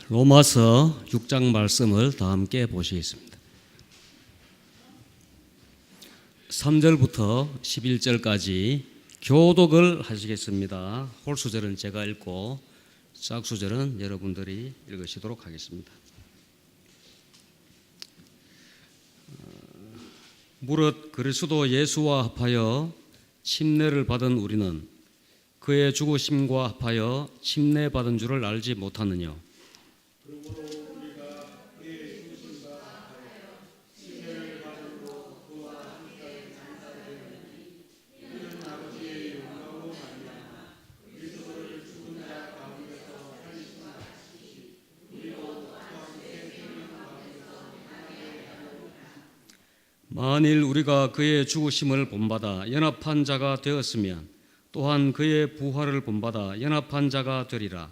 로마서 6장 말씀을 다 함께 보시겠습니다. 3절부터 11절까지 교독을 하시겠습니다. 홀수절은 제가 읽고 짝수절은 여러분들이 읽으시도록 하겠습니다. 무릇 그리스도 예수와 합하여 침례를 받은 우리는 그의 죽으심과 합하여 침례받은 줄을 알지 못하느냐. 만일 우리가 그의 죽으심을 본받아 연합한 자가 되었으면 또한 그의 부활을 본받아 연합한 자가 되리라.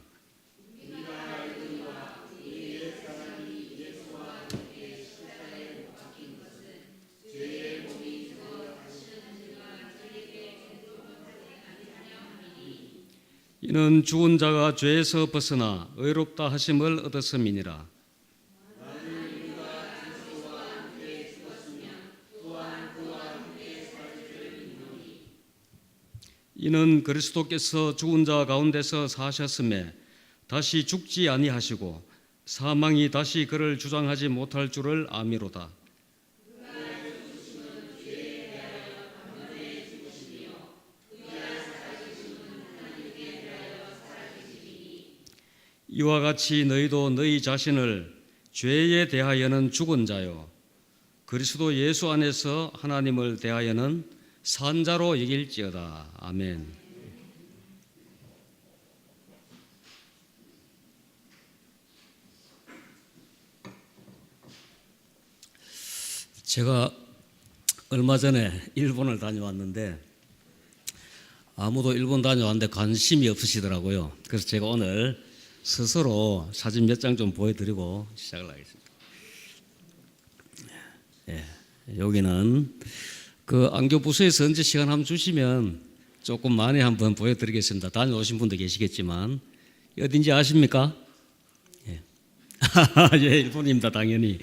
이는 죽은 자가 죄에서 벗어나 의롭다 하심을 얻었음이니라. 이는 그리스도께서 죽은 자 가운데서 사셨음에 다시 죽지 아니하시고 사망이 다시 그를 주장하지 못할 줄을 아미로다. 이와 같이 너희도 너희 자신을 죄에 대하여는 죽은 자요 그리스도 예수 안에서 하나님을 대하여는 산 자로 여길지어다. 아멘. 제가 얼마 전에 일본을 다녀왔는데 아무도 일본 다녀왔는데 관심이 없으시더라고요. 그래서 제가 오늘 스스로 사진 몇 장 좀 보여드리고 시작을 하겠습니다. 여기는 그 안교부서에서 언제 시간 한번 주시면 조금 많이 한번 보여드리겠습니다. 다녀오신 분도 계시겠지만 어딘지 아십니까? 예, 일본입니다. 당연히.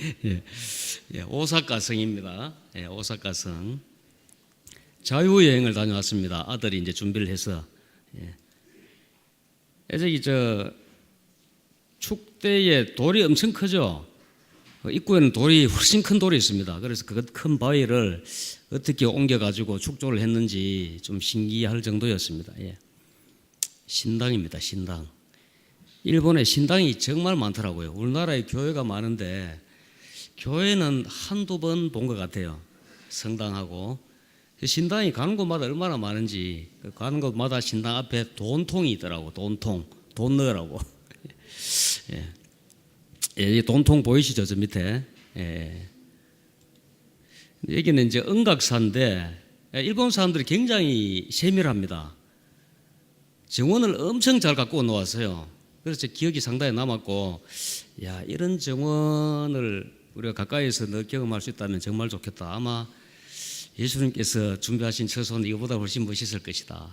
오사카성입니다. 오사카성. 자유여행을 다녀왔습니다. 아들이 이제 준비를 해서. 저기 축대에 돌이 엄청 크죠. 입구에는 돌이 훨씬 큰 돌이 있습니다. 그래서 그 큰 바위를 어떻게 옮겨가지고 축조를 했는지 좀 신기할 정도였습니다. 신당입니다. 신당. 일본에 신당이 정말 많더라고요. 우리나라에 교회가 많은데 교회는 한두 번 본 것 같아요. 성당하고. 신당이 가는 곳마다 얼마나 많은지 가는 곳마다 신당 앞에 돈통이 있더라고. 돈통. 돈 넣으라고. 이 돈통 보이시죠? 저 밑에. 여기는 이제 은각사인데 일본 사람들이 굉장히 세밀합니다. 정원을 엄청 잘 갖고 놓았어요. 그래서 기억이 상당히 남았고, 야, 이런 정원을 우리가 가까이에서 경험할 수 있다면 정말 좋겠다. 아마 예수님께서 준비하신 처소는 이거보다 훨씬 멋있을 것이다.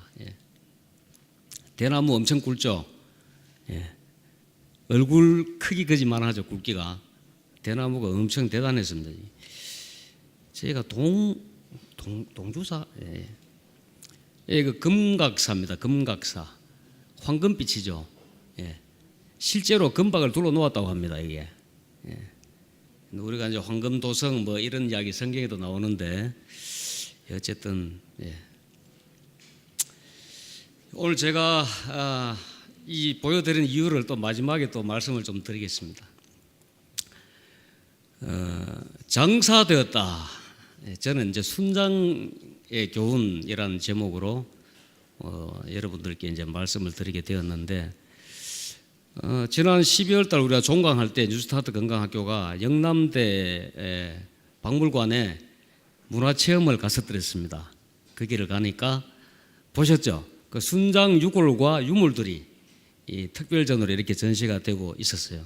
대나무 엄청 굵죠. 얼굴 크기 거지만 하죠. 굵기가. 대나무가 엄청 대단했습니다. 저희가 동주사, 그 금각사입니다. 금각사. 황금빛이죠. 실제로 금박을 둘러 놓았다고 합니다. 이게. 우리가 이제 황금도성 뭐 이런 이야기 성경에도 나오는데 어쨌든 오늘 제가 이 보여드리는 이유를 또 마지막에 또 말씀을 좀 드리겠습니다. 장사되었다. 저는 이제 순장의 교훈이라는 제목으로 여러분들께 이제 말씀을 드리게 되었는데 지난 12월 달 우리가 종강할 때 뉴스타트 건강학교가 영남대 박물관에 문화체험을 갔었더랬습니다. 거기를 가니까 보셨죠? 그 순장 유골과 유물들이 이 특별전으로 이렇게 전시가 되고 있었어요.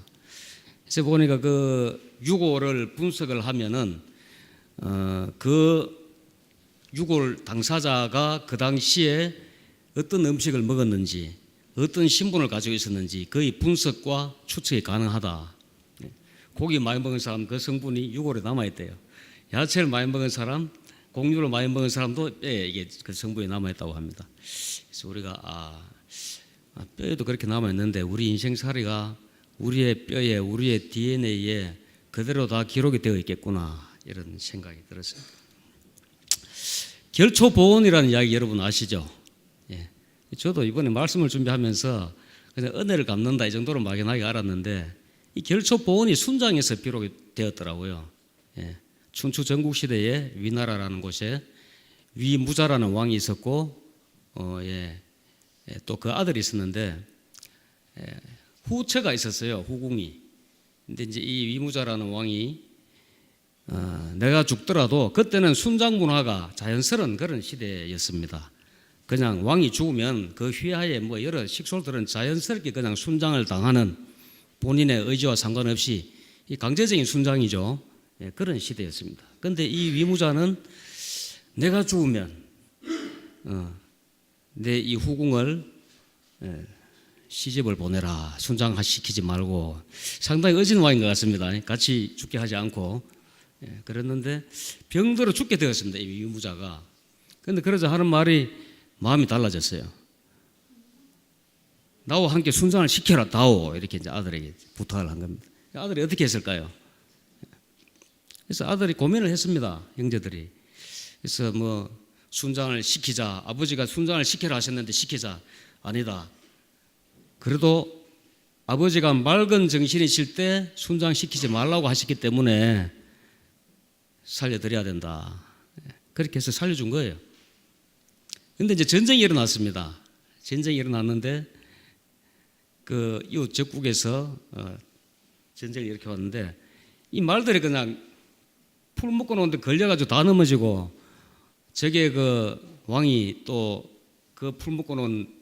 그래서 보니까 그 유골을 분석을 하면은 그 유골 당사자가 그 당시에 어떤 음식을 먹었는지 어떤 신분을 가지고 있었는지 거의 분석과 추측이 가능하다. 고기 많이 먹은 사람 그 성분이 유골에 남아있대요. 야채를 많이 먹은 사람, 곡류를 많이 먹은 사람도 뼈에 이게 그 성분이 남아있다고 합니다. 그래서 우리가 뼈에도 그렇게 남아있는데 우리 인생살이가 우리의 뼈에 우리의 DNA에 그대로 다 기록이 되어 있겠구나 이런 생각이 들었어요. 결초보온이라는 이야기 여러분 아시죠? 예. 저도 이번에 말씀을 준비하면서 그냥 은혜를 갚는다 이 정도로 막연하게 알았는데 이 결초보온이 순장에서 비록이 되었더라고요. 예. 춘추 전국시대에 위나라라는 곳에 위무자라는 왕이 있었고 또 그 아들이 있었는데 후처가 있었어요. 후궁이. 근데 이제 이 위무자라는 왕이 내가 죽더라도 그때는 순장 문화가 자연스러운 그런 시대였습니다. 그냥 왕이 죽으면 그 휘하에 뭐 여러 식솔들은 자연스럽게 그냥 순장을 당하는 본인의 의지와 상관없이 이 강제적인 순장이죠. 예, 그런 시대였습니다. 그런데 이 위무자는 내가 죽으면 내 이 후궁을 시집을 보내라. 순장시키지 말고 상당히 어진 왕인 것 같습니다. 같이 죽게 하지 않고 그랬는데 병들어 죽게 되었습니다. 이 위무자가. 그런데 그러자 하는 말이 마음이 달라졌어요. 나와 함께 순장을 시켜라 다오 이렇게 이제 아들에게 부탁을 한 겁니다. 아들이 어떻게 했을까요? 그래서 아들이 고민을 했습니다. 형제들이. 그래서 뭐 순장을 시키자. 아버지가 순장을 시켜라 하셨는데 시키자. 아니다. 그래도 아버지가 맑은 정신이실 때 순장시키지 말라고 하셨기 때문에 살려드려야 된다. 그렇게 해서 살려준 거예요. 그런데 이제 전쟁이 일어났습니다. 전쟁이 일어났는데 그 이웃 적국에서 전쟁을 일으켜 왔는데 이 말들이 그냥 풀 묶어 놓은데 걸려가지고 다 넘어지고 저게 그 왕이 또 그 풀 묶어 놓은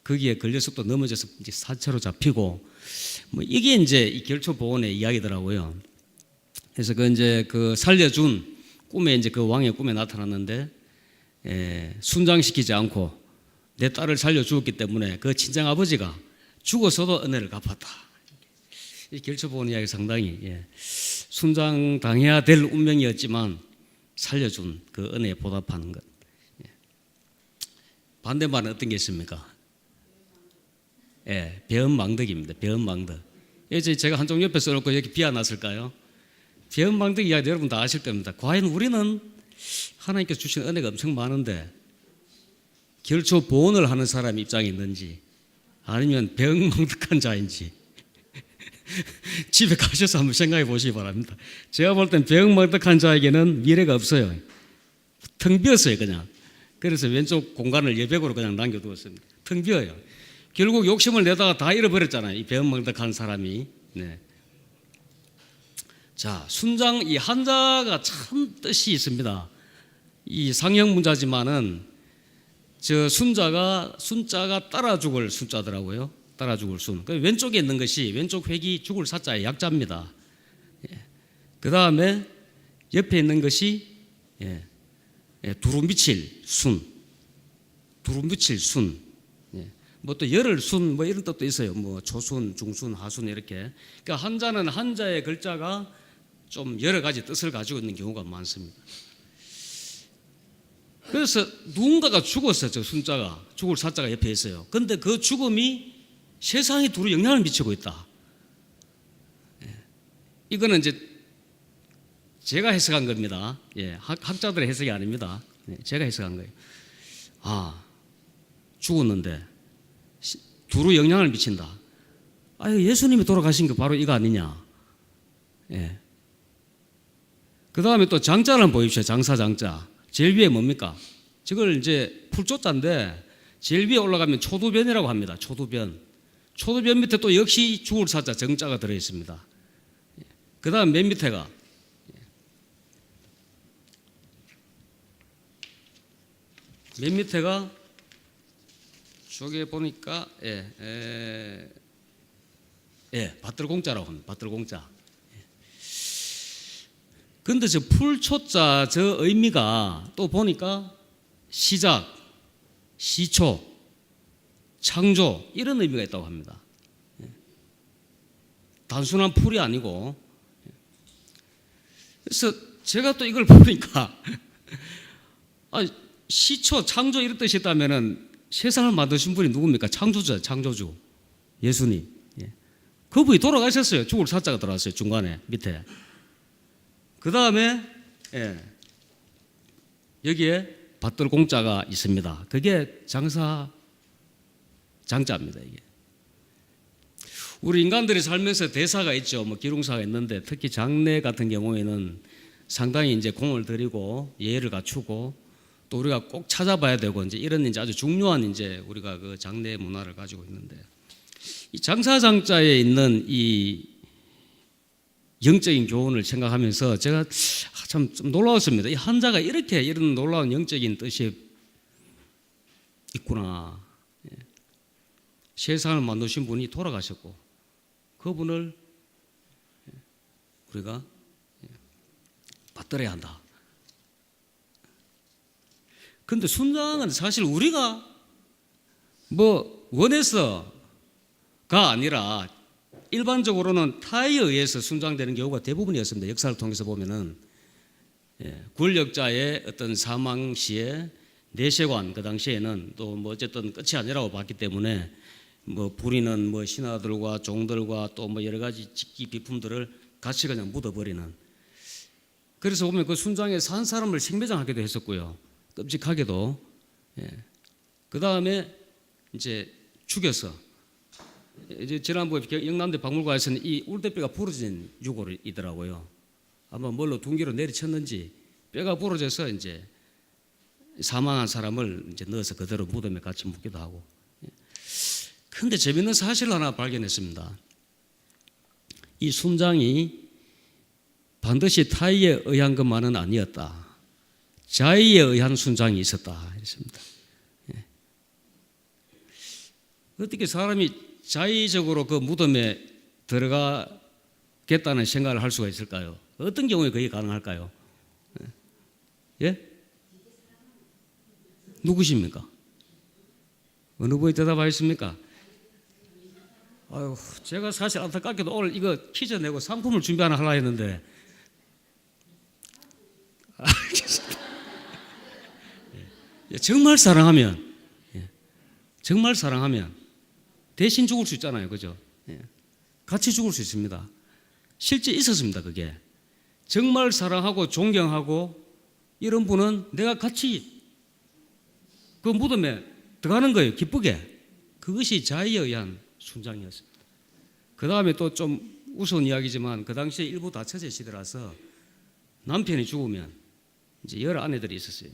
거기에 걸려서 또 넘어져서 이제 사체로 잡히고 뭐 이게 이제 이 결초보온의 이야기더라고요. 그래서 그 이제 그 살려준 꿈에 이제 그 왕의 꿈에 나타났는데 순장시키지 않고 내 딸을 살려주었기 때문에 그 친정 아버지가 죽어서도 은혜를 갚았다. 이 결초보온 이야기 상당히 순장당해야 될 운명이었지만 살려준 그 은혜에 보답하는 것. 반대말은 어떤 게 있습니까? 배은망덕입니다. 배은망덕. 이제 제가 한쪽 옆에 써놓고 이렇게 비워놨을까요? 배은망덕 이야기 여러분 다 아실 겁니다. 과연 우리는 하나님께서 주신 은혜가 엄청 많은데 결초보온을 하는 사람 입장이 있는지 아니면 배은망덕한 자인지 집에 가셔서 한번 생각해 보시기 바랍니다. 제가 볼 땐 배은망덕한 자에게는 미래가 없어요. 텅 비었어요 그냥. 그래서 왼쪽 공간을 여백으로 그냥 남겨두었습니다. 텅 비어요. 결국 욕심을 내다가 다 잃어버렸잖아요. 이 배은망덕한 사람이. 네. 자, 순장 이 한자가 참 뜻이 있습니다. 이 상형 문자지만은 저 순자가 따라 죽을 순자더라고요. 따라 죽을 순. 그 왼쪽에 있는 것이 왼쪽 획이 죽을 사자의 약자입니다. 그 다음에 옆에 있는 것이 두루미칠 순. 두루미칠 순. 뭐 또 열흘 순 뭐 이런 뜻도 있어요. 뭐 초순, 중순, 하순 이렇게. 그러니까 한자는 한자의 글자가 좀 여러 가지 뜻을 가지고 있는 경우가 많습니다. 그래서 누군가가 죽었어요. 저 순자가 죽을 사자가 옆에 있어요. 그런데 그 죽음이 세상에 두루 영향을 미치고 있다. 이거는 이제 제가 해석한 겁니다. 학자들의 해석이 아닙니다. 제가 해석한 거예요. 죽었는데 두루 영향을 미친다. 예수님이 돌아가신 거 바로 이거 아니냐. 그 다음에 또 장자를 보십시오. 장사장자. 제일 위에 뭡니까? 저걸 이제 풀조자인데 제일 위에 올라가면 초두변이라고 합니다. 초두변. 초두변 밑에 또 역시 죽을 사자 정자가 들어있습니다. 그 다음 맨 밑에가 저기 보니까 밭들공자라고 합니다. 밭들공자. 근데 저 풀초자 저 의미가 또 보니까 시작, 시초, 창조 이런 의미가 있다고 합니다. 단순한 풀이 아니고. 그래서 제가 또 이걸 보니까 시초 창조 이런 뜻이 있다면은 세상을 만드신 분이 누굽니까? 창조주죠, 창조주. 예수님. 그분이 돌아가셨어요. 죽을 사자가 들어왔어요. 중간에 밑에. 그 다음에 여기에 받들 공자가 있습니다. 그게 장자입니다. 이게. 우리 인간들이 살면서 대사가 있죠. 뭐 기륭사가 있는데 특히 장례 같은 경우에는 상당히 이제 공을 들이고 예의를 갖추고 또 우리가 꼭 찾아봐야 되고 이제 이런 이제 아주 중요한 이제 우리가 그 장례 문화를 가지고 있는데 이 장사장자에 있는 이 영적인 교훈을 생각하면서 제가 참 좀 놀라웠습니다. 이 한자가 이렇게 이런 놀라운 영적인 뜻이 있구나. 세상을 만드신 분이 돌아가셨고 그분을 우리가 받들어야 한다. 그런데 순장은 사실 우리가 뭐 원해서가 아니라 일반적으로는 타에 의해서 순장되는 경우가 대부분이었습니다. 역사를 통해서 보면은 권력자의 어떤 사망 시에 내세관 그 당시에는 또 뭐 어쨌든 끝이 아니라고 봤기 때문에 뭐 부리는 뭐 신하들과 종들과 또 뭐 여러 가지 직기 비품들을 같이 그냥 묻어버리는. 그래서 보면 그 순장에 산 사람을 생매장하기도 했었고요. 끔찍하게도. 그 다음에 이제 죽여서 이제 지난번에 영남대 박물관에서는 이 울대뼈가 부러진 유골이더라고요. 아마 뭘로 둔기로 내리쳤는지 뼈가 부러져서 이제 사망한 사람을 이제 넣어서 그대로 무덤에 같이 묻기도 하고. 그런데 재밌는 사실을 하나 발견했습니다. 이 순장이 반드시 타의에 의한 것만은 아니었다. 자의에 의한 순장이 있었다. 이랬습니다. 어떻게 사람이 자의적으로 그 무덤에 들어가겠다는 생각을 할 수가 있을까요? 어떤 경우에 그게 가능할까요? 예? 누구십니까? 어느 분이 대답하셨습니까? 아유, 제가 사실 안타깝게도 오늘 이거 퀴즈 내고 상품을 준비 하나 하려 했는데 정말 사랑하면 정말 사랑하면 대신 죽을 수 있잖아요. 그죠? 같이 죽을 수 있습니다. 실제 있었습니다. 그게 정말 사랑하고 존경하고 이런 분은 내가 같이 그 무덤에 들어가는 거예요. 기쁘게. 그것이 자의에 의한 순장이었습니다. 그 다음에 또 좀 우스운 이야기지만 그 당시에 일부 다처제 시대라서 남편이 죽으면 이제 여러 아내들이 있었어요.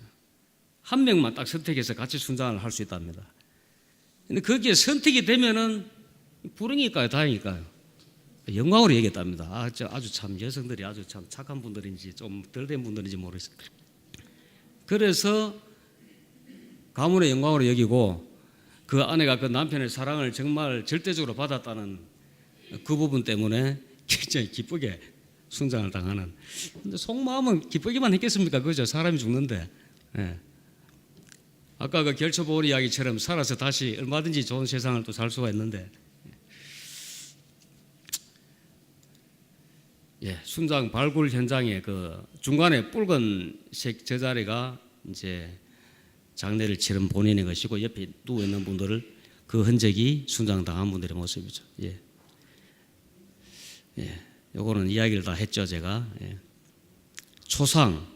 한 명만 딱 선택해서 같이 순장을 할 수 있답니다. 근데 거기에 선택이 되면은 불행일까요? 다행일까요? 영광으로 얘기했답니다. 아주 참 여성들이 아주 참 착한 분들인지 좀 덜 된 분들인지 모르겠어요. 그래서 가문의 영광으로 여기고 그 아내가 그 남편의 사랑을 정말 절대적으로 받았다는 그 부분 때문에 굉장히 기쁘게 순장을 당하는. 근데 속마음은 기쁘기만 했겠습니까? 그죠? 사람이 죽는데. 아까 그 결초보리 이야기처럼 살아서 다시 얼마든지 좋은 세상을 또 살 수가 있는데, 순장 발굴 현장에 그 중간에 붉은색 저 자리가 이제 장례를 치른 본인의 것이고 옆에 누워 있는 분들을 그 흔적이 순장 당한 분들의 모습이죠. 요거는 이야기를 다 했죠, 제가. 초상.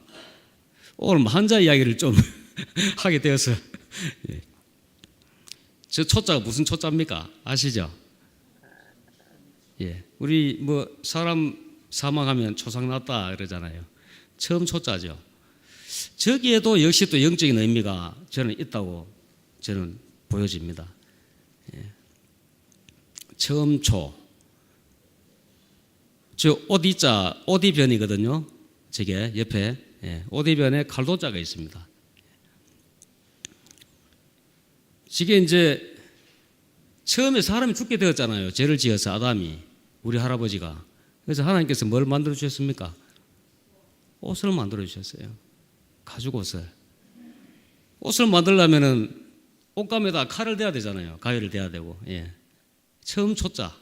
오늘 한자 이야기를 좀 하게 되어서. 저 초자가 무슨 초자입니까? 아시죠? 우리 뭐 사람 사망하면 초상 났다 그러잖아요. 처음 초자죠. 저기에도 역시 또 영적인 의미가 저는 있다고 저는 보여집니다. 처음 초. 저 오디자, 오디변이거든요. 저게 옆에 오디변에 칼도자가 있습니다. 저게 이제 처음에 사람이 죽게 되었잖아요. 죄를 지어서 아담이, 우리 할아버지가. 그래서 하나님께서 뭘 만들어 주셨습니까? 옷을 만들어 주셨어요. 가죽 옷을. 옷을 만들려면은 옷감에다 칼을 대야 되잖아요. 가위를 대야 되고. 예. 처음 초자.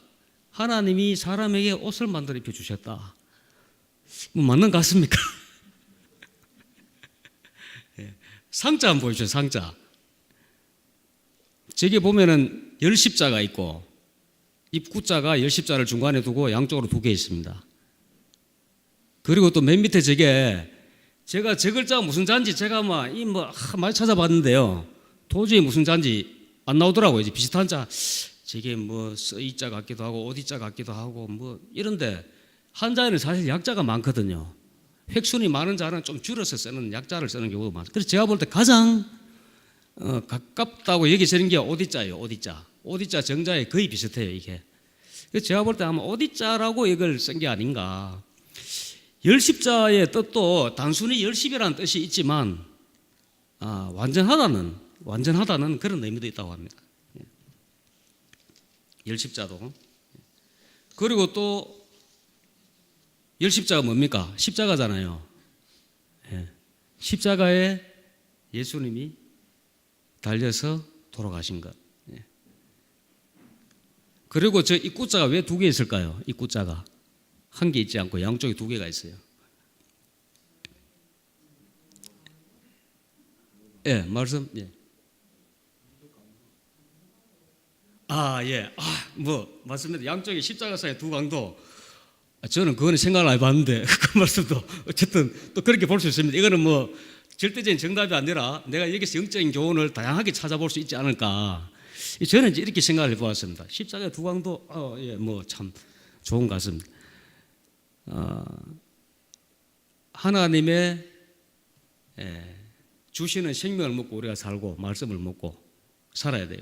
하나님이 사람에게 옷을 만들어 입혀 주셨다. 뭐 맞는 것 같습니까? 예. 상자 한번 보여주세요. 상자. 저기 보면은 열십자가 있고 입구자가 열십자를 중간에 두고 양쪽으로 2개 있습니다. 그리고 또 맨 밑에 저게 제가 저 글자가 무슨 자인지 제가 많이 찾아봤는데요. 도저히 무슨 자인지 안 나오더라고요. 이제 비슷한 자, 저게 뭐 써이자 같기도 하고 어디자 같기도 하고 뭐 이런데 한자에는 사실 약자가 많거든요. 획순이 많은 자는 좀 줄여서 쓰는 약자를 쓰는 경우가 많아요. 그래서 제가 볼 때 가장 가깝다고 여기지는 게 오디자예요. 오디자 정자에 거의 비슷해요. 이게. 그래서 제가 볼 때 아마 오디자라고 이걸 쓴 게 아닌가. 열십자의 뜻도 단순히 열십이라는 뜻이 있지만 완전하다는 그런 의미도 있다고 합니다. 열십자도. 그리고 또 열십자가 뭡니까? 십자가잖아요. 십자가에 예수님이 달려서 돌아가신 것. 그리고 저 입구자가 왜 2개 있을까요? 입구자가 한 개 있지 않고 양쪽에 2개가 있어요. 예, 말씀. 예. 맞습니다. 양쪽에 십자가 사이에 2 강도. 저는 그거는 생각을 안 해봤는데 그 말씀도 어쨌든 또 그렇게 볼 수 있습니다. 이거는 뭐 절대적인 정답이 아니라 내가 여기서 영적인 교훈을 다양하게 찾아볼 수 있지 않을까. 저는 이제 이렇게 생각을 해보았습니다. 십자가 2 강도, 참 좋은 것 같습니다. 하나님의 주시는 생명을 먹고 우리가 살고 말씀을 먹고 살아야 돼요.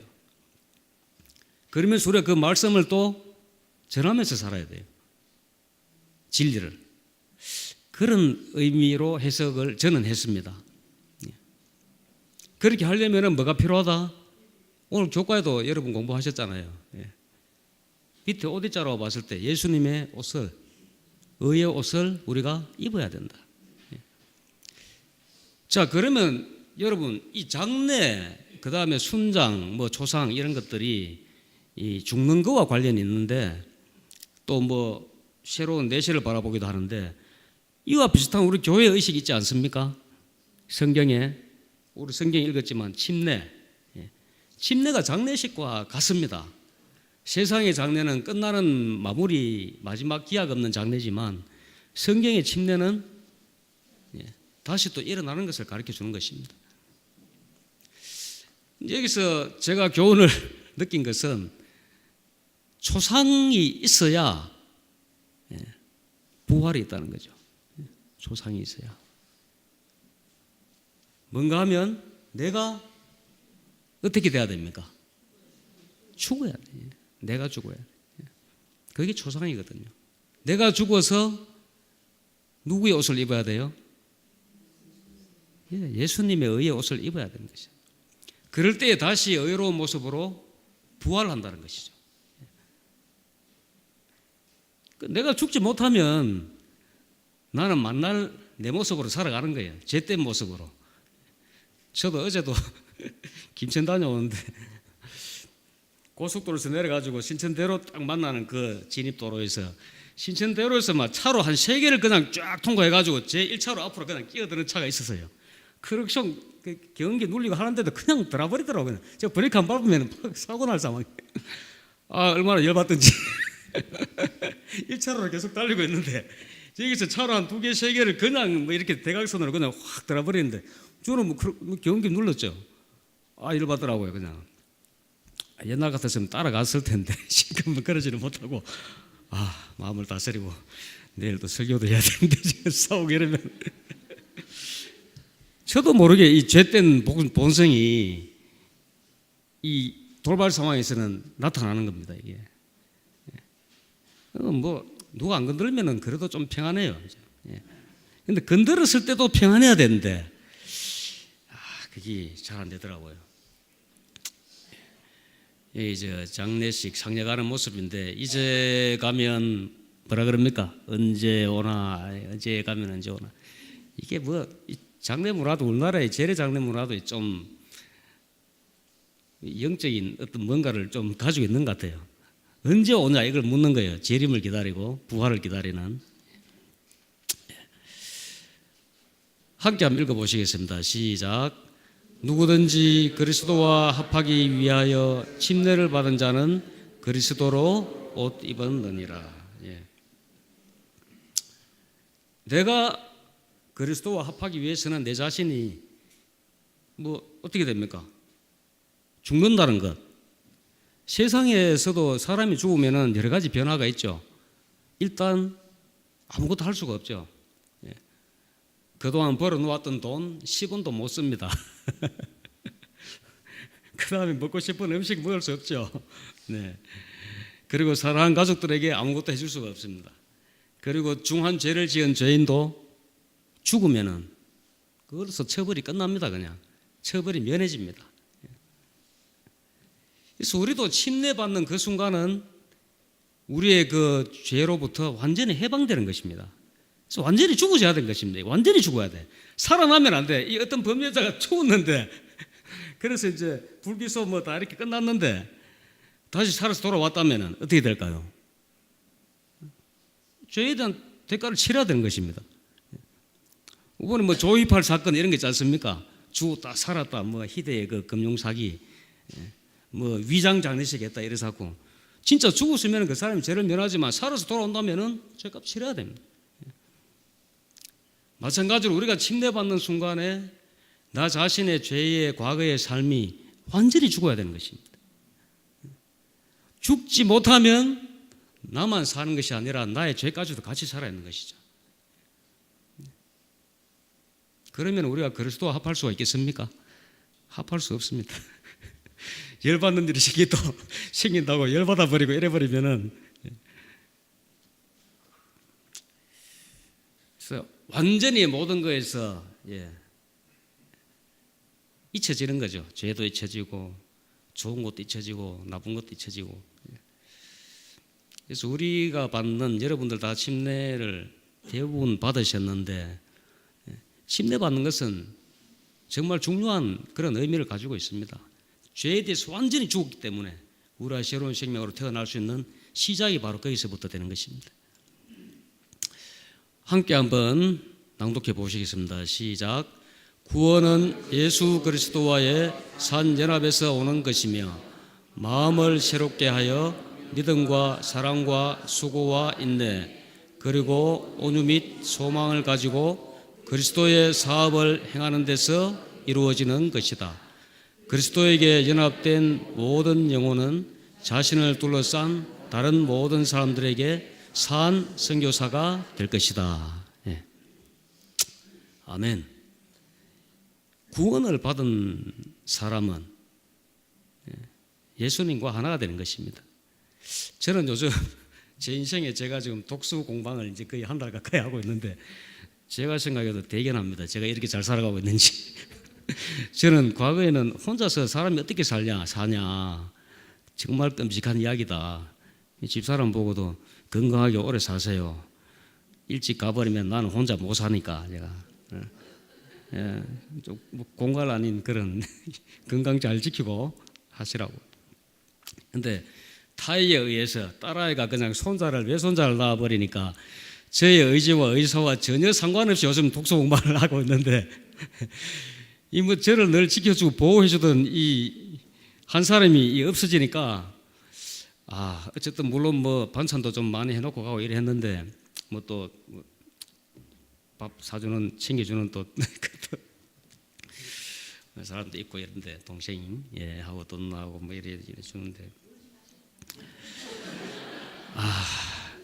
그러면서 우리가 그 말씀을 또 전하면서 살아야 돼요. 진리를. 그런 의미로 해석을 저는 했습니다. 그렇게 하려면 뭐가 필요하다? 오늘 교과에도 여러분 공부하셨잖아요. 밑에 오디자로 봤을 때 예수님의 옷을, 의의 옷을 우리가 입어야 된다. 자, 그러면 여러분 이 장례, 그 다음에 순장, 초상 이런 것들이 이 죽는 거와 관련이 있는데 또 새로운 내세를 바라보기도 하는데 이와 비슷한 우리 교회 의식이 있지 않습니까? 성경에 우리 성경 읽었지만 침례, 침례가 장례식과 같습니다. 세상의 장례는 끝나는 마무리, 마지막 기약 없는 장례지만 성경의 침례는 다시 또 일어나는 것을 가르쳐 주는 것입니다. 여기서 제가 교훈을 느낀 것은 초상이 있어야 부활이 있다는 거죠. 초상이 있어야. 뭔가 하면 내가 어떻게 돼야 됩니까? 죽어야 돼. 내가 죽어야 돼. 그게 초상이거든요. 내가 죽어서 누구의 옷을 입어야 돼요? 예수님의 의의 옷을 입어야 되는 것이죠. 그럴 때에 다시 의로운 모습으로 부활한다는 것이죠. 내가 죽지 못하면 나는 만날 내 모습으로 살아가는 거예요. 제때 모습으로. 저도 어제도 김천 다녀오는데 고속도로에서 내려가지고 신천대로 딱 만나는 그 진입도로에서 신천대로에서 막 차로 한 3개를 그냥 쫙 통과해가지고 제 1차로 앞으로 그냥 끼어드는 차가 있었어요. 크럭션 경기 눌리고 하는데도 그냥 돌아버리더라고요. 제가 브레이크 안 밟으면 사고 날 상황. 얼마나 열받던지. 1차로를 계속 달리고 있는데 여기서 차로 한 2개, 3개를 그냥 이렇게 대각선으로 그냥 확 돌아버리는데 저는 경기 눌렀죠. 열받더라고요. 그냥. 옛날 같았으면 따라갔을 텐데 지금은 그러지는 못하고 마음을 다스리고 내일 또 설교도 해야 되는데 지금 싸우고 이러면 저도 모르게 이 죄된 본성이 이 돌발 상황에서는 나타나는 겁니다. 이게 누가 안 건들면은 그래도 좀 평안해요. 근데 건드렸을 때도 평안해야 되는데 그게 잘 안 되더라고요. 이제 장례식 상례 가는 모습인데 이제 가면 뭐라 그럽니까? 언제 오나? 언제 가면 언제 오나? 이게 장례 문화도 우리나라의 재래 장례 문화도 좀 영적인 어떤 뭔가를 좀 가지고 있는 것 같아요. 언제 오냐 이걸 묻는 거예요. 재림을 기다리고 부활을 기다리는. 함께 한번 읽어보시겠습니다. 시작. 누구든지 그리스도와 합하기 위하여 침례를 받은 자는 그리스도로 옷 입었느니라. 예. 내가 그리스도와 합하기 위해서는 내 자신이 뭐 어떻게 됩니까? 죽는다는 것. 세상에서도 사람이 죽으면 여러 가지 변화가 있죠. 일단 아무것도 할 수가 없죠. 예. 그동안 벌어놓았던 돈 10원도 못 씁니다. 그 다음에 먹고 싶은 음식 먹을 수 없죠. 네. 그리고 사랑하는 가족들에게 아무것도 해줄 수가 없습니다. 그리고 중한 죄를 지은 죄인도 죽으면은 그것으로 처벌이 끝납니다. 그냥 처벌이 면해집니다. 그래서 우리도 침례받는 그 순간은 우리의 그 죄로부터 완전히 해방되는 것입니다. 그래서 완전히 죽어야 되는 것입니다. 완전히 죽어야 돼. 살아나면 안 돼. 이 어떤 범죄자가 죽었는데 그래서 이제 불기소 뭐 다 이렇게 끝났는데 다시 살아서 돌아왔다면 어떻게 될까요? 죄에 대한 대가를 치러야 되는 것입니다. 이번에 뭐 조이팔 사건 이런 게 있지 않습니까? 죽었다 살았다 뭐 희대의 그 금융사기 뭐 위장 장례식 했다 이래서 하고 진짜 죽었으면 그 사람이 죄를 면하지만 살아서 돌아온다면 죄값 치러야 됩니다. 마찬가지로 우리가 침례받는 순간에 나 자신의 죄의 과거의 삶이 완전히 죽어야 되는 것입니다. 죽지 못하면 나만 사는 것이 아니라 나의 죄까지도 같이 살아야 하는 것이죠. 그러면 우리가 그리스도와 합할 수가 있겠습니까? 합할 수 없습니다. 열받는 일이 생긴다고 열받아 버리고 이래 버리면은 그래서 완전히 모든 거에서 잊혀지는 거죠. 죄도 잊혀지고 좋은 것도 잊혀지고 나쁜 것도 잊혀지고. 그래서 우리가 받는 여러분들 다 침례를 대부분 받으셨는데 침례 받는 것은 정말 중요한 그런 의미를 가지고 있습니다. 죄에 대해서 완전히 죽었기 때문에 우리가 새로운 생명으로 태어날 수 있는 시작이 바로 거기서부터 되는 것입니다. 함께 한번 낭독해 보시겠습니다. 시작. 구원은 예수 그리스도와의 산연합에서 오는 것이며 마음을 새롭게 하여 믿음과 사랑과 수고와 인내 그리고 온유 및 소망을 가지고 그리스도의 사업을 행하는 데서 이루어지는 것이다. 그리스도에게 연합된 모든 영혼은 자신을 둘러싼 다른 모든 사람들에게 산 선교사가 될 것이다. 예. 아멘. 구원을 받은 사람은 예수님과 하나가 되는 것입니다. 저는 요즘 제 인생에 제가 지금 독서 공방을 이제 거의 한 달 가까이 하고 있는데 제가 생각해도 대견합니다. 제가 이렇게 잘 살아가고 있는지. 저는 과거에는 혼자서 사람이 어떻게 사냐 정말 끔찍한 이야기다. 집사람 보고도 건강하게 오래 사세요. 일찍 가버리면 나는 혼자 못 사니까 제가 좀 공갈 아닌 그런 건강 잘 지키고 하시라고. 근데 타의에 의해서 딸아이가 그냥 외손자를 낳아버리니까 저의 의지와 의사와 전혀 상관없이 요즘 독서 공부를 하고 있는데 이 뭐 저를 늘 지켜주고 보호해주던 이 한 사람이 없어지니까 어쨌든 물론 뭐 반찬도 좀 많이 해놓고 가고 이래 했는데 뭐 또 밥 사주는 챙겨주는 또 사람도 있고 이런데 동생이 하고 돈 나고 뭐 이래 주는데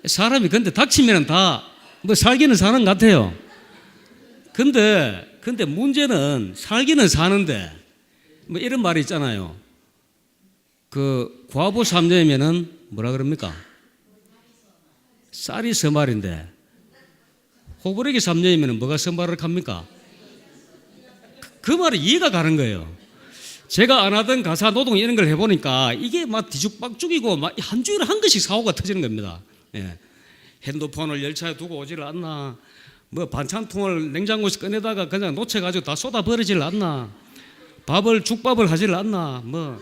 사람이 근데 닥치면 다 뭐 살기는 사는 것 같아요. 근데 문제는 살기는 사는데 뭐 이런 말이 있잖아요. 그 과부 3년이면은 뭐라 그럽니까? 쌀이 서말인데 호부레기 3년이면은 뭐가 서말을 합니까? 그 말이 이해가 가는 거예요. 제가 안 하던 가사 노동 이런 걸 해보니까 이게 막 뒤죽박죽이고 막 한 주일에 한 것씩 사고가 터지는 겁니다. 핸드폰을 열차에 두고 오지를 않나, 뭐 반찬통을 냉장고에서 꺼내다가 그냥 놓쳐가지고 다 쏟아 버리질 않나, 죽밥을 하질 않나, 뭐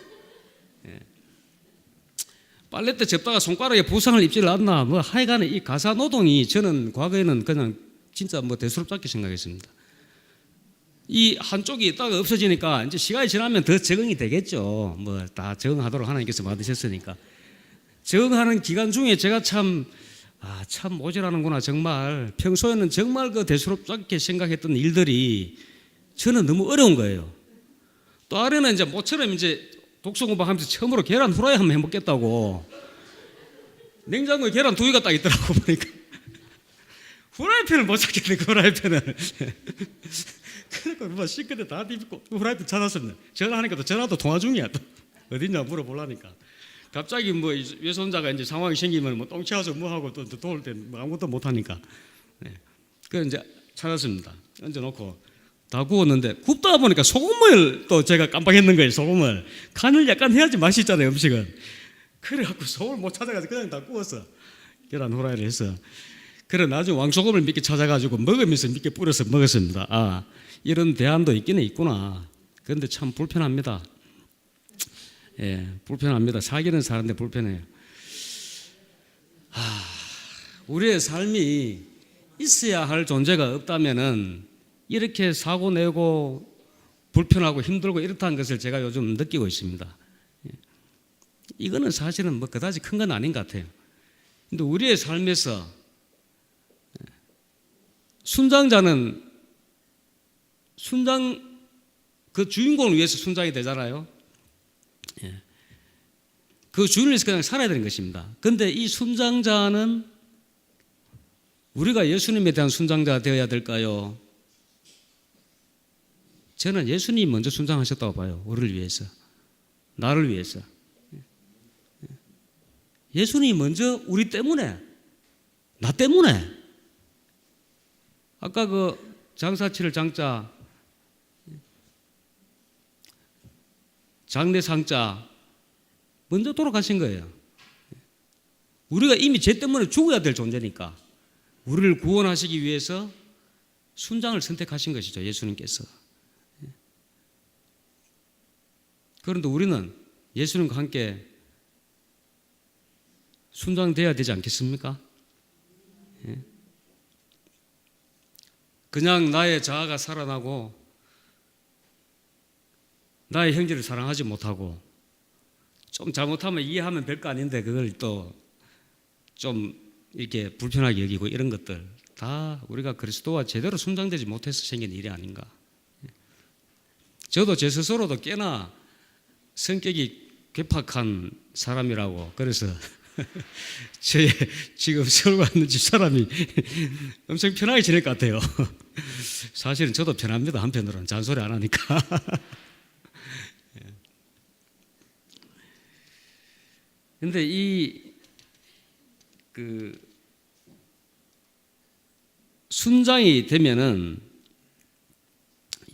빨랫대 접다가 손가락에 부상을 입질 않나 뭐 하여간에 이 가사 노동이 저는 과거에는 그냥 진짜 뭐 대수롭지 생각했습니다. 이 한쪽이 있다가 없어지니까 이제 시간이 지나면 더 적응이 되겠죠. 뭐 다 적응하도록 하나님께서 만드셨으니까. 적응하는 기간 중에 제가 참 모자라는구나 정말. 평소에는 정말 그 대수롭지 않게 생각했던 일들이 저는 너무 어려운 거예요. 또 아래는 이제 모처럼 이제 독서 공부하면서 처음으로 계란 후라이 한번 해먹겠다고 냉장고에 계란 2개가 딱 있더라고 보니까 후라이팬을 못 찾겠네. 그 후라이팬을. 그러니까 뭐 싱크대 다 뒤집고 후라이팬 찾았습니다. 전화하니까 또 전화도 통화 중이야. 또 어딨냐 물어보려니까 갑자기 뭐 외손자가 이제 상황이 생기면 뭐 똥 치워서 뭐 하고 또 도울 때 뭐 아무것도 못 하니까. 네. 그래서 이제 찾았습니다. 얹어놓고 다 구웠는데 굽다 보니까 소금을 또 제가 깜빡했는 거예요. 소금을 간을 약간 해야지 맛이 있잖아요 음식은. 그래갖고 소금을 못 찾아가지고 그냥 다 구웠어. 계란 후라이를 해서. 그래 나중에 왕소금을 몇 개 찾아가지고 먹으면서 몇 개 뿌려서 먹었습니다. 이런 대안도 있기는 있구나. 그런데 참 불편합니다. 예, 불편합니다. 살기는 사는데 불편해요. 우리의 삶이 있어야 할 존재가 없다면은 이렇게 사고 내고 불편하고 힘들고 이렇다는 것을 제가 요즘 느끼고 있습니다. 이거는 사실은 뭐 그다지 큰 건 아닌 것 같아요. 근데 우리의 삶에서 순장자는 그 주인공을 위해서 순장이 되잖아요. 그 주인을 위해서 그냥 살아야 되는 것입니다. 그런데 이 순장자는 우리가 예수님에 대한 순장자가 되어야 될까요? 저는 예수님이 먼저 순장하셨다고 봐요. 우리를 위해서, 나를 위해서. 예수님이 먼저 우리 때문에, 나 때문에. 아까 그 장사치를 장자, 장례상자 먼저 돌아가신 거예요. 우리가 이미 죄 때문에 죽어야 될 존재니까 우리를 구원하시기 위해서 순장을 선택하신 것이죠. 예수님께서. 그런데 우리는 예수님과 함께 순장돼야 되지 않겠습니까? 그냥 나의 자아가 살아나고 나의 형제를 사랑하지 못하고 좀 잘못하면 이해하면 별거 아닌데 그걸 또 좀 이렇게 불편하게 여기고 이런 것들 다 우리가 그리스도와 제대로 순장되지 못해서 생긴 일이 아닌가. 저도 제 스스로도 꽤나 성격이 괴팍한 사람이라고 그래서 제 지금 서울 가는 집사람이 엄청 편하게 지낼 것 같아요. 사실은 저도 편합니다. 한편으로는 잔소리 안 하니까. 근데 순장이 되면은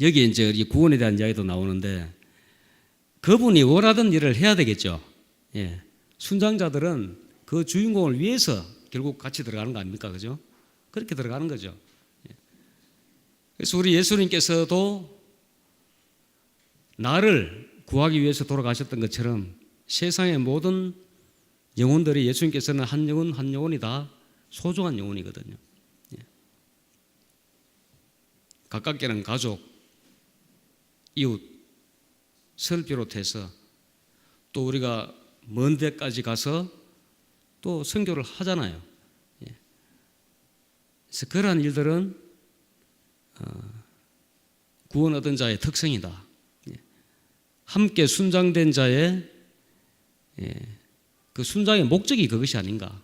여기 이제 구원에 대한 이야기도 나오는데 그분이 원하던 일을 해야 되겠죠. 예. 순장자들은 그 주인공을 위해서 결국 같이 들어가는 거 아닙니까? 그죠? 그렇게 들어가는 거죠. 예. 그래서 우리 예수님께서도 나를 구하기 위해서 돌아가셨던 것처럼 세상의 모든 영혼들이 예수님께서는 한 영혼 한 영혼이 다 소중한 영혼이거든요. 예. 가깝게는 가족, 이웃을 비롯해서 또 우리가 먼 데까지 가서 또 선교를 하잖아요. 예. 그래서 그러한 일들은 구원 얻은 자의 특성이다. 예. 함께 순장된 자의 그 순장의 목적이 그것이 아닌가.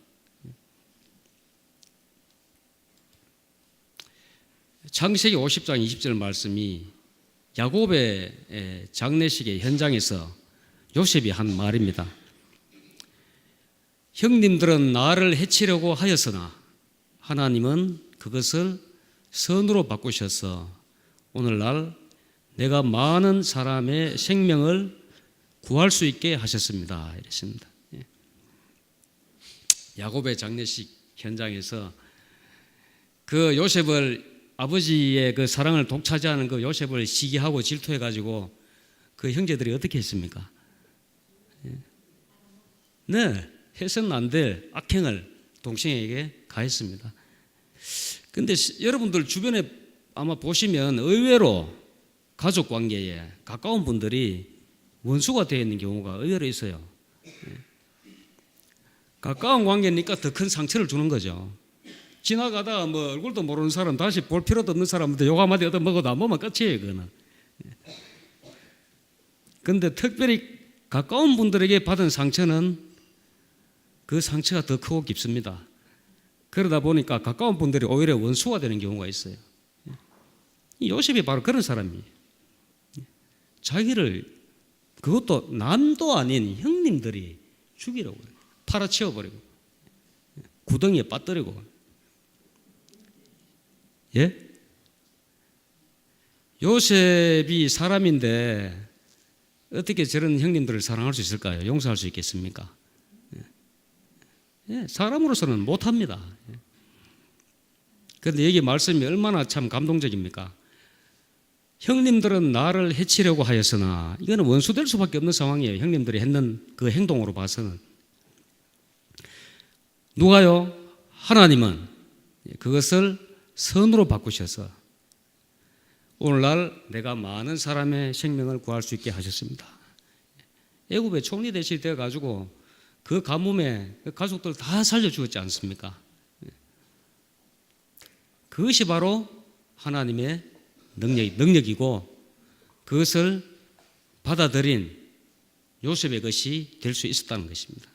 창세기 50장 20절 말씀이 야곱의 장례식의 현장에서 요셉이 한 말입니다. 형님들은 나를 해치려고 하였으나 하나님은 그것을 선으로 바꾸셔서 오늘날 내가 많은 사람의 생명을 구할 수 있게 하셨습니다. 이랬습니다. 야곱의 장례식 현장에서 그 요셉을 아버지의 그 사랑을 독차지하는 그 요셉을 시기하고 질투해가지고 그 형제들이 어떻게 했습니까? 네, 해서는 안 될 악행을 동생에게 가했습니다. 근데 여러분들 주변에 아마 보시면 의외로 가족 관계에 가까운 분들이 원수가 되어 있는 경우가 의외로 있어요. 가까운 관계니까 더 큰 상처를 주는 거죠. 지나가다가 뭐 얼굴도 모르는 사람, 다시 볼 필요도 없는 사람한테 욕 한마디 얻어먹어도 안 보면 끝이에요, 그거는. 그런데 특별히 가까운 분들에게 받은 상처는 그 상처가 더 크고 깊습니다. 그러다 보니까 가까운 분들이 오히려 원수가 되는 경우가 있어요. 요셉이 바로 그런 사람이에요. 자기를, 그것도 남도 아닌 형님들이 죽이려고 그래요. 팔아치워버리고 구덩이에 빠뜨리고. 예? 요셉이 사람인데 어떻게 저런 형님들을 사랑할 수 있을까요? 용서할 수 있겠습니까? 예, 사람으로서는 못합니다. 그런데 여기 말씀이 얼마나 참 감동적입니까? 형님들은 나를 해치려고 하였으나, 이거는 원수될 수밖에 없는 상황이에요. 형님들이 했는 그 행동으로 봐서는. 누가요? 하나님은 그것을 선으로 바꾸셔서 오늘날 내가 많은 사람의 생명을 구할 수 있게 하셨습니다. 애굽의 총리 대신이 되어가지고 그 가뭄에 그 가족들 다 살려주었지 않습니까? 그것이 바로 하나님의 능력이고, 그것을 받아들인 요셉의 것이 될 수 있었다는 것입니다.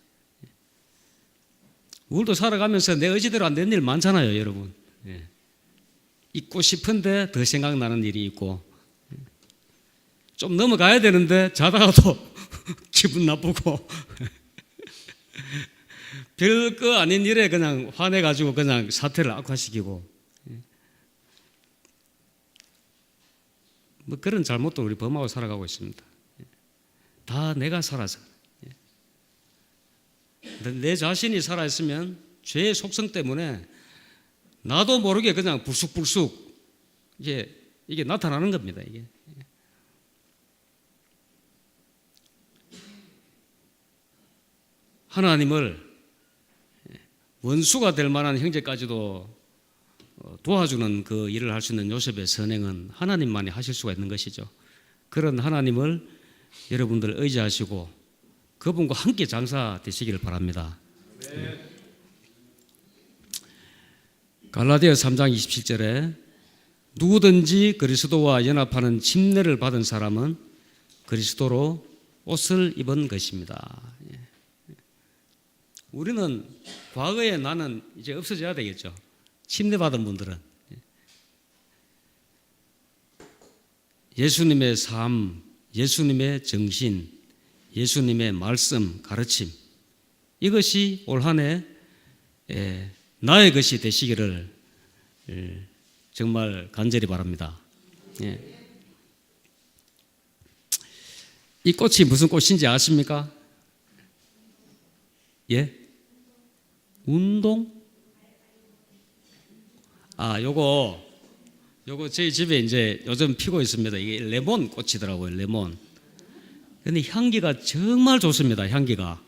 우리도 살아가면서 내 의지대로 안 되는 일 많잖아요, 여러분. 잊고 싶은데 더 생각나는 일이 있고, 좀 넘어가야 되는데 자다가도 기분 나쁘고 별거 아닌 일에 그냥 화내가지고 그냥 사태를 악화시키고, 뭐 그런 잘못도 우리 범하고 살아가고 있습니다. 다 내가 살아서. 내 자신이 살아있으면 죄의 속성 때문에 나도 모르게 그냥 불쑥불쑥 이게 나타나는 겁니다. 이게. 하나님을 원수가 될 만한 형제까지도 도와주는 그 일을 할 수 있는 요셉의 선행은 하나님만이 하실 수가 있는 것이죠. 그런 하나님을 여러분들 의지하시고 그분과 함께 장사되시기를 바랍니다. 갈라디아 3장 27절에 누구든지 그리스도와 연합하는 침례를 받은 사람은 그리스도로 옷을 입은 것입니다. 우리는 과거에 나는 이제 없어져야 되겠죠. 침례 받은 분들은 예수님의 삶, 예수님의 정신, 예수님의 말씀, 가르침, 이것이 올 한 해 나의 것이 되시기를 정말 간절히 바랍니다. 이 꽃이 무슨 꽃인지 아십니까? 예? 운동? 요거 저희 집에 이제 요즘 피고 있습니다. 이게 레몬 꽃이더라고요, 레몬. 근데 향기가 정말 좋습니다, 향기가.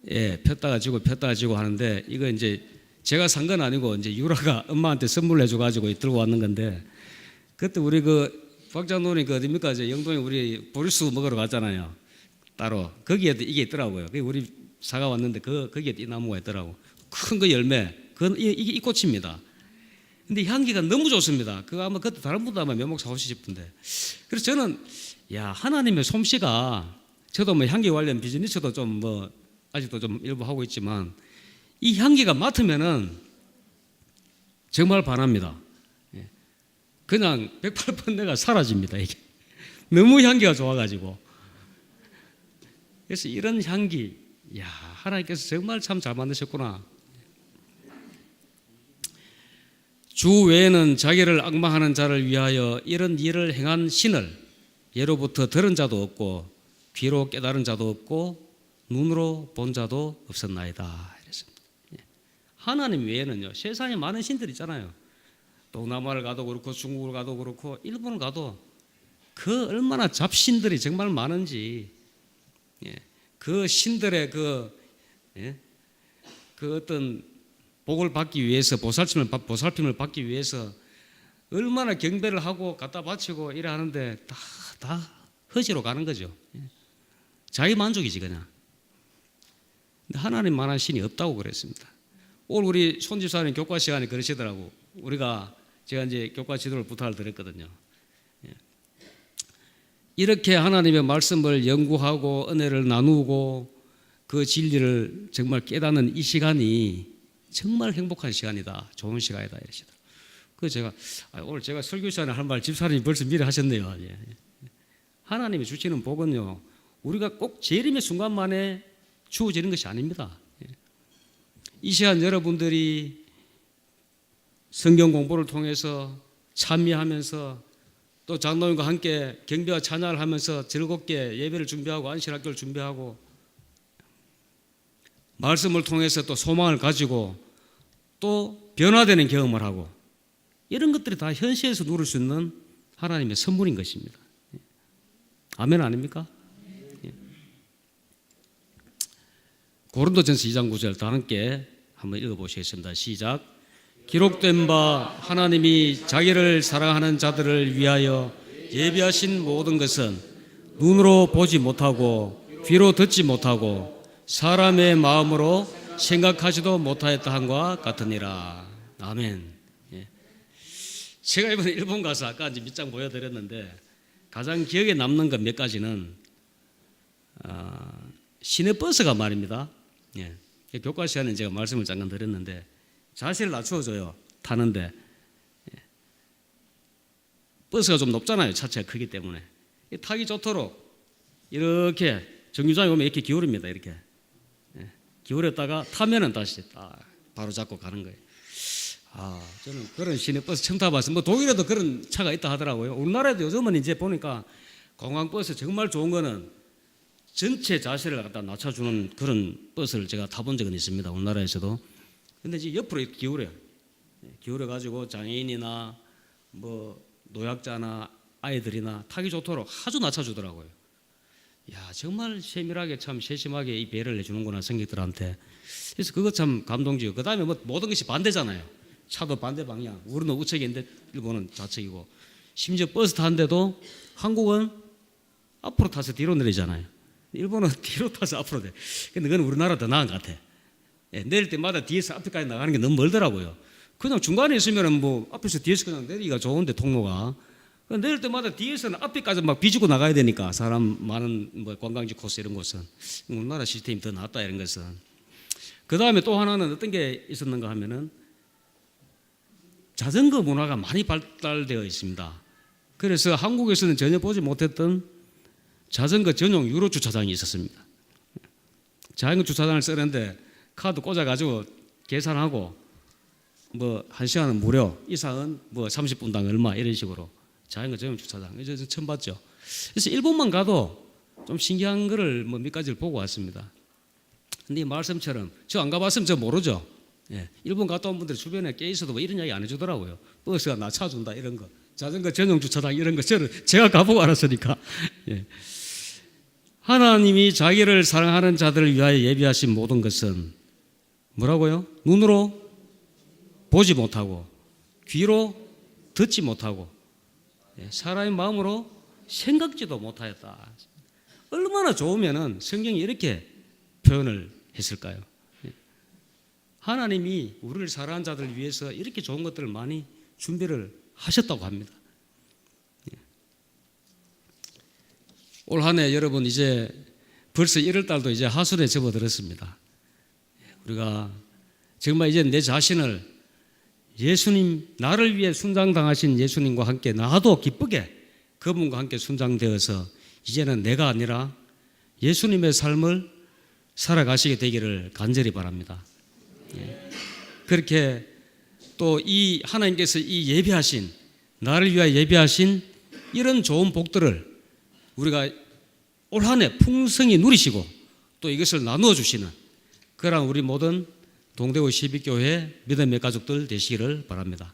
예, 폈다가 지고 하는데, 이거 이제 제가 산 건 아니고, 이제 유라가 엄마한테 선물을 해줘가지고 들고 왔는 건데, 그때 우리 박장노님 어딥니까? 영동에 우리 보리수 먹으러 갔잖아요. 따로. 거기에 이게 있더라고요. 우리 사가 왔는데, 거기에 이 나무가 있더라고. 큰 거 열매. 이 꽃입니다. 근데 향기가 너무 좋습니다. 아마 그때 다른 분도 아마 몇 목 사오시고 싶은데. 그래서 저는, 하나님의 솜씨가, 저도 뭐 향기 관련 비즈니스도 좀 아직도 좀 일부 하고 있지만, 이 향기가 맡으면은 정말 반합니다. 그냥 108번 내가 사라집니다, 이게. 너무 향기가 좋아가지고. 그래서 이런 향기, 하나님께서 정말 참 잘 만드셨구나. 주 외에는 자기를 앙망하는 자를 위하여 이런 일을 행한 신을 예로부터 들은 자도 없고 귀로 깨달은 자도 없고 눈으로 본 자도 없었나이다. 이랬습니다. 하나님 외에는요, 세상에 많은 신들이 있잖아요. 동남아를 가도 그렇고 중국을 가도 그렇고 일본을 가도 그 얼마나 잡신들이 정말 많은지, 그 신들의 예? 그 어떤 복을 받기 위해서 보살핌을 받기 위해서 얼마나 경배를 하고 갖다 바치고 이래 하는데 다 허지로 가는 거죠. 예? 자기 만족이지 그냥. 근데 하나님만한 신이 없다고 그랬습니다. 오늘 우리 손집사님 교과 시간에 그러시더라고. 제가 이제 교과 지도를 부탁을 드렸거든요. 예. 이렇게 하나님의 말씀을 연구하고 은혜를 나누고 그 진리를 정말 깨닫는 이 시간이 정말 행복한 시간이다. 좋은 시간이다. 이러시더라고요. 그래서 제가 오늘 제가 설교 시간에 할 말 집사님이 벌써 미리 하셨네요. 예. 하나님이 주시는 복은요, 우리가 꼭 재림의 순간만에 주어지는 것이 아닙니다. 예. 이 시간 여러분들이 성경 공부를 통해서 참여하면서 또 장로님과 함께 경배와 찬양을 하면서 즐겁게 예배를 준비하고 안식학교를 준비하고 말씀을 통해서 또 소망을 가지고 또 변화되는 경험을 하고 이런 것들이 다 현실에서 누릴 수 있는 하나님의 선물인 것입니다. 아멘 아닙니까? 고린도전서 2장 9절 다 함께 한번 읽어보시겠습니다. 시작. 기록된 바 하나님이 자기를 사랑하는 자들을 위하여 예비하신 모든 것은 눈으로 보지 못하고 귀로 듣지 못하고 사람의 마음으로 생각하지도 못하였다 함과 같으니라. 아멘. 예. 제가 이번에 일본 가서 아까 이제 밑장 보여드렸는데 가장 기억에 남는 것 몇 가지는 시내버스가 말입니다. 예. 교과 시간에 제가 말씀을 잠깐 드렸는데 자세를 낮춰줘요. 타는데 버스가 좀 높잖아요. 차체가 크기 때문에 타기 좋도록 이렇게 정류장에 오면 이렇게 기울입니다. 이렇게 기울였다가 타면은 다시 딱 바로 잡고 가는 거예요. 저는 그런 시내버스 처음 타봤어요. 뭐 독일에도 그런 차가 있다 하더라고요. 우리나라에도 요즘은 이제 보니까 공항버스 정말 좋은 거는 전체 자세를 갖다 낮춰주는 그런 버스를 제가 타본 적은 있습니다. 우리나라에서도. 근데 이제 옆으로 이렇게 기울여요. 기울여가지고 장애인이나 뭐 노약자나 아이들이나 타기 좋도록 아주 낮춰주더라고요. 야, 정말 세밀하게 참 세심하게 이 배를 해주는구나, 승객들한테. 그래서 그거 참 감동적이고. 그 다음에 뭐 모든 것이 반대잖아요. 차도 반대 방향. 우리는 우측인데 일본은 좌측이고. 심지어 버스 타는데도 한국은 앞으로 타서 뒤로 내리잖아요. 일본은 뒤로 타서 앞으로 돼. 근데 그건 우리나라 더 나은 것 같아. 내릴 때마다 뒤에서 앞에까지 나가는 게 너무 멀더라고요. 그냥 중간에 있으면 뭐 앞에서 뒤에서 그냥 내리기가 좋은데 통로가 내릴 때마다 뒤에서는 앞에까지 막 비지고 나가야 되니까 사람 많은 뭐 관광지 코스 이런 곳은 우리나라 시스템이 더 낫다 이런 것은. 그 다음에 또 하나는 어떤 게 있었는가 하면은 자전거 문화가 많이 발달되어 있습니다. 그래서 한국에서는 전혀 보지 못했던 자전거 전용 유로 주차장이 있었습니다. 자전거 주차장을 쓰는데 카드 꽂아가지고 계산하고 뭐 1시간은 무료, 이상은 뭐 30분당 얼마 이런 식으로 자전거 전용 주차장. 이제 처음 봤죠. 그래서 일본만 가도 좀 신기한 거를 뭐 몇 가지를 보고 왔습니다. 근데 이 말씀처럼 저 안 가봤으면 저 모르죠. 예. 일본 갔다 온 분들이 주변에 꽤 있어도 뭐 이런 이야기 안 해주더라고요. 버스가 낮춰준다 이런 거, 자전거 전용 주차장 이런 거 제가 가보고 알았으니까. 예. 하나님이 자기를 사랑하는 자들을 위하여 예비하신 모든 것은 뭐라고요? 눈으로 보지 못하고 귀로 듣지 못하고 사람의 마음으로 생각지도 못하였다. 얼마나 좋으면은 성경이 이렇게 표현을 했을까요? 하나님이 우리를 사랑하는 자들을 위해서 이렇게 좋은 것들을 많이 준비를 하셨다고 합니다. 올 한 해 여러분 이제 벌써 1월 달도 이제 하순에 접어들었습니다. 우리가 정말 이제 내 자신을 예수님, 나를 위해 순장당하신 예수님과 함께 나도 기쁘게 그분과 함께 순장되어서 이제는 내가 아니라 예수님의 삶을 살아가시게 되기를 간절히 바랍니다. 그렇게 또 이 하나님께서 이 예비하신, 나를 위하여 예비하신 이런 좋은 복들을 우리가 올 한 해 풍성히 누리시고 또 이것을 나누어 주시는 그런 우리 모든 동대구 12교회 믿음의 가족들 되시기를 바랍니다.